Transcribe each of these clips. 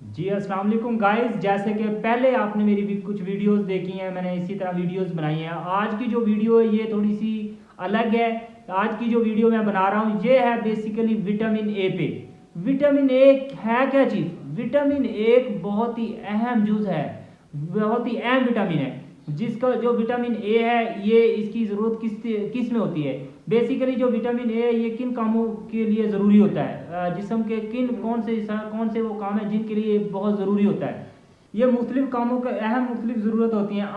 जी अस्सलाम वालेकुम गाइस। जैसे कि पहले आपने मेरी भी कुछ वीडियोस देखी हैं, मैंने इसी तरह वीडियोस बनाई हैं। आज की जो वीडियो है ये थोड़ी सी अलग है। आज की जो वीडियो मैं बना रहा हूँ ये है बेसिकली विटामिन ए पे। विटामिन ए है क्या चीज़? विटामिन ए एक बहुत ही अहम जुज है, बहुत ही अहम विटामिन है। जिसका जो विटामिन ए है ये इसकी ज़रूरत किस में होती है? बेसिकली जो विटामिन ए है ये किन कामों के लिए ज़रूरी होता है, जिस्म के कौन से वो काम है जिनके लिए बहुत ज़रूरी होता है। ये मुख्तलिफ कामों का अहम मुख्तलिफ ज़रूरत होती हैं।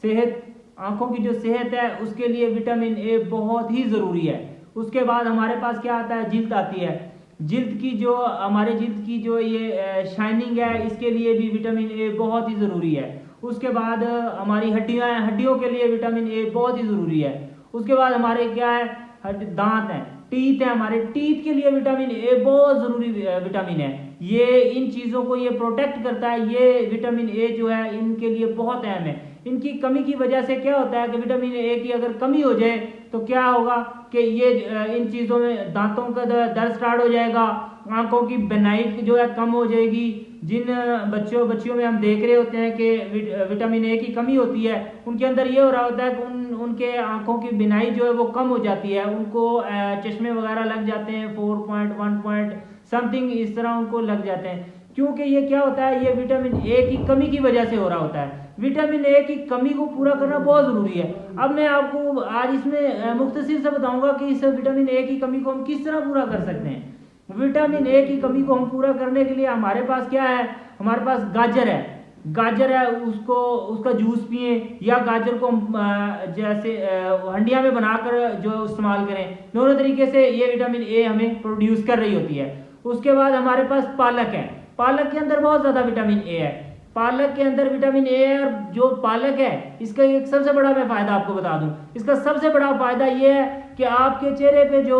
सेहत आँखों की जो सेहत है उसके लिए विटामिन ए बहुत ही ज़रूरी है। उसके बाद हमारे पास क्या आता है? जिल्द आती है। हमारे जिल्द की जो ये शाइनिंग है इसके लिए भी विटामिन ए बहुत ही ज़रूरी है। उसके बाद हमारी हड्डियों के लिए विटामिन ए बहुत ही ज़रूरी है। उसके बाद हमारे क्या है? दांत हैं, टीथ है। हमारे टीथ के लिए विटामिन ए बहुत ज़रूरी विटामिन है। ये इन चीज़ों को ये प्रोटेक्ट करता है। ये विटामिन ए जो है इनके लिए बहुत अहम है। इनकी कमी की वजह से क्या होता है कि विटामिन ए की अगर कमी हो जाए तो क्या होगा कि ये इन चीज़ों में दांतों का दर्द स्टार्ट हो जाएगा, आंखों की बनाइट जो है कम हो जाएगी। जिन बच्चियों में हम देख रहे होते हैं कि विटामिन ए की कमी होती है, उनके अंदर ये हो रहा होता है कि उनके आंखों की बिनाई जो है वो कम हो जाती है। उनको चश्मे वगैरह लग जाते हैं, 4 पॉइंट 1 पॉइंट समथिंग इस तरह उनको लग जाते हैं। क्योंकि ये क्या होता है? ये विटामिन ए की कमी की वजह से हो रहा होता है। विटामिन ए की कमी को पूरा करना बहुत ज़रूरी है। अब मैं आपको आज इसमें मुख्तसर से बताऊंगा कि इस विटामिन ए की कमी को हम किस तरह पूरा कर सकते हैं। विटामिन ए की कमी को हम पूरा करने के लिए हमारे पास क्या है? हमारे पास गाजर है, उसको उसका जूस पिए, या गाजर को हम जैसे हंडिया में बनाकर जो इस्तेमाल करें। दोनों तरीके से ये विटामिन ए हमें प्रोड्यूस कर रही होती है। उसके बाद हमारे पास पालक है। पालक के अंदर बहुत ज़्यादा विटामिन ए है। पालक के अंदर विटामिन ए है। और जो पालक है इसका एक सबसे बड़ा मैं फ़ायदा आपको बता दूं। इसका सबसे बड़ा फ़ायदा ये है कि आपके चेहरे पे जो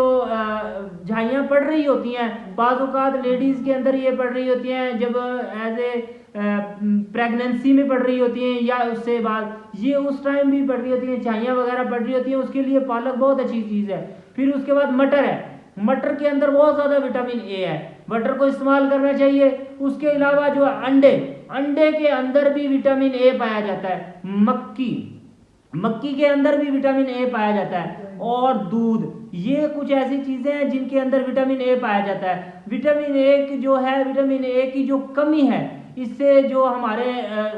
झाइयाँ पड़ रही होती हैं, बाज़ औक़ात लेडीज़ के अंदर ये पड़ रही होती हैं जब एज ए प्रेगनेंसी में पड़ रही होती हैं, या उससे बाद ये उस टाइम भी पड़ रही होती हैं, झाइयाँ वगैरह पड़ रही होती हैं, उसके लिए पालक बहुत अच्छी चीज़ है। फिर उसके बाद मटर है। मटर के अंदर बहुत ज़्यादा विटामिन ए है, मटर को इस्तेमाल करना चाहिए। उसके अलावा जो अंडे अंडे के अंदर भी विटामिन ए पाया जाता है। मक्की के अंदर भी विटामिन ए पाया जाता है। और दूध, ये कुछ ऐसी चीज़ें हैं जिनके अंदर विटामिन ए पाया जाता है। विटामिन ए की जो है, विटामिन ए की जो कमी है, इससे जो हमारे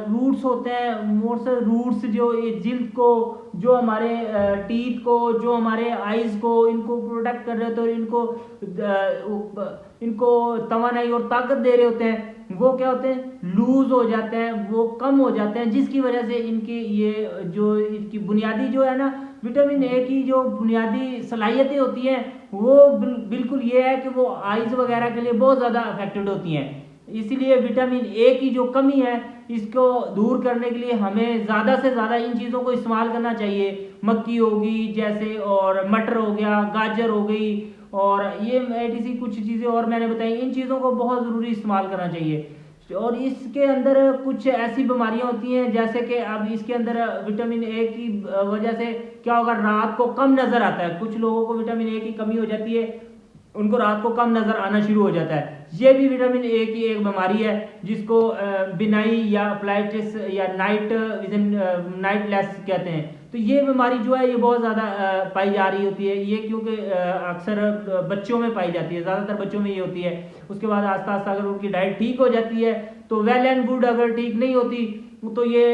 रूट्स होते हैं, मोस्ट रूट्स जो ये जिल्द को, जो हमारे टीथ को, जो हमारे आइज़ को, इनको प्रोटेक्ट कर रहे होते हैं और इनको तवानाई और ताकत दे रहे होते हैं, वो क्या होते हैं? लूज हो जाते हैं, वो कम हो जाते हैं। जिसकी वजह से इनकी ये जो इनकी बुनियादी जो है ना, विटामिन ए की जो बुनियादी सलाहियतें होती हैं वो बिल्कुल ये है कि वो आइज़ वगैरह के लिए बहुत ज़्यादा अफेक्टेड होती हैं। इसीलिए विटामिन ए की जो कमी है इसको दूर करने के लिए हमें ज़्यादा से ज़्यादा इन चीज़ों को इस्तेमाल करना चाहिए। मक्की होगी जैसे, और मटर हो गया, गाजर हो गई, और ये ऐसी कुछ चीज़ें और मैंने बताई। इन चीज़ों को बहुत ज़रूरी इस्तेमाल करना चाहिए। और इसके अंदर कुछ ऐसी बीमारियां होती हैं जैसे कि अब इसके अंदर विटामिन ए की वजह से क्या होगा? रात को कम नज़र आता है। कुछ लोगों को विटामिन ए की कमी हो जाती है, उनको रात को कम नज़र आना शुरू हो जाता है। ये भी विटामिन ए की एक बीमारी है जिसको बिनाई या अप्लाइटिस या नाइट विजन, नाइट लेस कहते हैं। तो ये बीमारी जो है ये बहुत ज़्यादा पाई जा रही होती है। ये क्योंकि अक्सर बच्चों में पाई जाती है, ज़्यादातर बच्चों में ये होती है। उसके बाद आस्ता आस्ता अगर उनकी डाइट ठीक हो जाती है तो वेल एंड गुड, अगर ठीक नहीं होती तो ये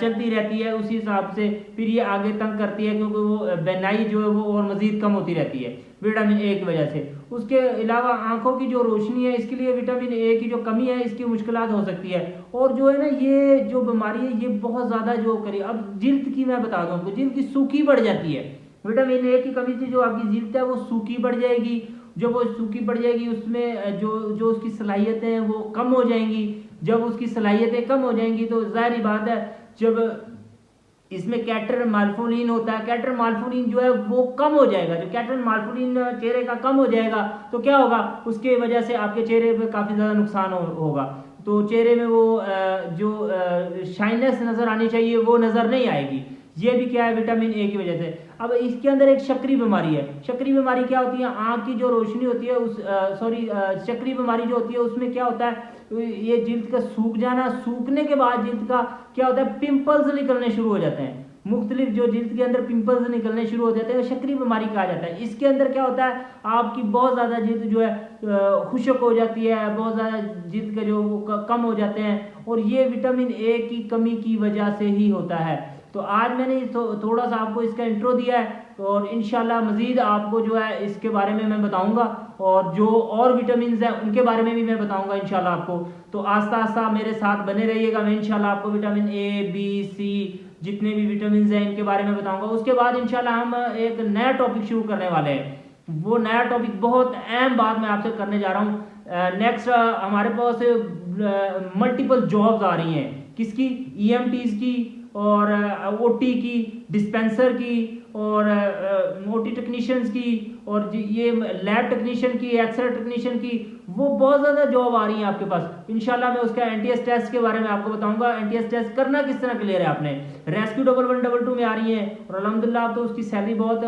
चलती रहती है उसी हिसाब से, फिर ये आगे तंग करती है क्योंकि वो बेनाई जो है वो और मज़ीद कम होती रहती है विटामिन ए की वजह से। उसके अलावा आंखों की जो रोशनी है इसके लिए विटामिन ए की जो कमी है इसकी मुश्किलात हो सकती है। और जो है ना, ये जो बीमारी है ये बहुत ज़्यादा जो करी। अब जिल्द की मैं बता दूँ आपको, जिल्द की सूखी बढ़ जाती है। विटामिन ए की कमी से जो आपकी जिल्द है वो सूखी बढ़ जाएगी। जब वो सूखी बढ़ जाएगी उसमें जो जो उसकी सलाहियतें हैं वो कम हो जाएंगी। जब उसकी सलाहियतें कम हो जाएंगी तो ज़ाहिर बात है, जब इसमें कैटर माल्फोलिन होता है, कैटर माल्फोलिन जो है वो कम हो जाएगा। जो कैटर माल्फोलिन चेहरे का कम हो जाएगा तो क्या होगा? उसके वजह से आपके चेहरे पे काफ़ी ज़्यादा नुकसान होगा। तो चेहरे में वो जो शाइनेस नज़र आनी चाहिए वो नज़र नहीं आएगी। ये भी क्या है, विटामिन ए की वजह से। अब इसके अंदर एक शक्री बीमारी है। शक्री बीमारी क्या होती है, आँख की जो रोशनी होती है उस शक्री बीमारी जो होती है उसमें क्या होता है, ये जिल्द का सूख जाना, सूखने के बाद जिल्द का क्या होता है, पिंपल्स निकलने शुरू हो जाते हैं। मुख्तलिफ जो जिल्द के अंदर पिंपल्स निकलने शुरू हो जाते हैं, शक्री बीमारी कहा जाता है। इसके अंदर क्या होता है, आपकी बहुत ज़्यादा जिल्द जो है खुश्क हो जाती है, बहुत ज़्यादा जिल्द के जो कम हो जाते हैं, और ये विटामिन ए की कमी की वजह से ही होता है। तो आज मैंने थोड़ा सा आपको इसका इंट्रो दिया है, और इंशाल्लाह मज़ीद आपको जो है इसके बारे में मैं बताऊंगा, और जो और विटामिन हैं उनके बारे में भी मैं बताऊंगा इंशाल्लाह आपको। तो आस्ता आस्ता मेरे साथ बने रहिएगा, मैं इंशाल्लाह आपको विटामिन ए बी सी जितने भी विटामिन हैं इनके बारे में बताऊंगा। उसके बाद इंशाल्लाह हम एक नया टॉपिक शुरू करने वाले हैं। वो नया टॉपिक बहुत अहम बात मैं आपसे करने जा रहा हूँ। नेक्स्ट हमारे पास मल्टीपल जॉब्स आ रही हैं, किसकी, ईएमटीज की, और ओटी की, डिस्पेंसर की, और ओटी टेक्नीशियंस की, और ये लैब टेक्नीशियन की, एक्सरे टेक्नीशियन की, वो बहुत ज़्यादा जॉब आ रही है आपके पास। इंशाल्लाह मैं उसका एनटीएस टेस्ट के बारे में आपको बताऊंगा। एनटीएस टेस्ट करना किस तरह क्लियर है आपने। रेस्क्यू 1112 में आ रही है, और अल्हम्दुलिल्लाह तो उसकी सैलरी बहुत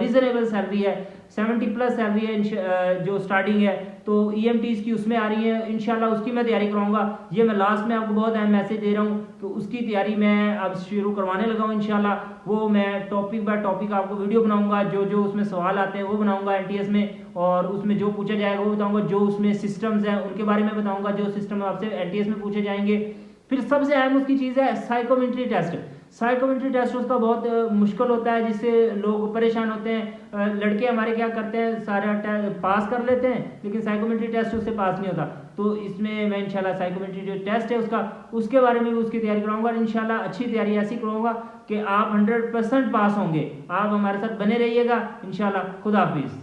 रीजनेबल सैलरी है, 70+ सैलरी है जो स्टार्टिंग है। तो ईएमटीज की उसमें आ रही है, इंशाल्लाह उसकी मैं तैयारी कराऊंगा। ये मैं लास्ट में आपको बहुत अहम मैसेज दे रहा हूँ कि उसकी तैयारी मैं अब शुरू करवाने लगा हूँ इंशाल्लाह। वो मैं टॉपिक बाय टॉपिक आपको वीडियो बनाऊंगा, जो जो उसमें सवाल आते हैं वो बनाऊंगा एनटीएस में, और उसमें जो पूछा जाएगा वो बताऊंगा, जो उसमें सिस्टम्स हैं उनके बारे में बताऊंगा, जो सिस्टम आपसे एनटीएस में पूछे जाएंगे। फिर सबसे अहम उसकी चीज़ है साइकोमेट्री टेस्ट। साइकोमेट्री टेस्ट उसका बहुत मुश्किल होता है, जिससे लोग परेशान होते हैं। लड़के हमारे क्या करते हैं, सारा पास कर लेते हैं, लेकिन साइकोमेट्री टेस्ट उससे पास नहीं होता। तो इसमें मैं इंशाल्लाह साइकोमेट्री जो टेस्ट है उसके बारे में भी उसकी तैयारी कराऊंगा। इंशाल्लाह अच्छी तैयारी ऐसी कराऊंगा कि आप 100% पास होंगे। आप हमारे साथ बने रहिएगा इंशाल्लाह। खुदा हाफिज़।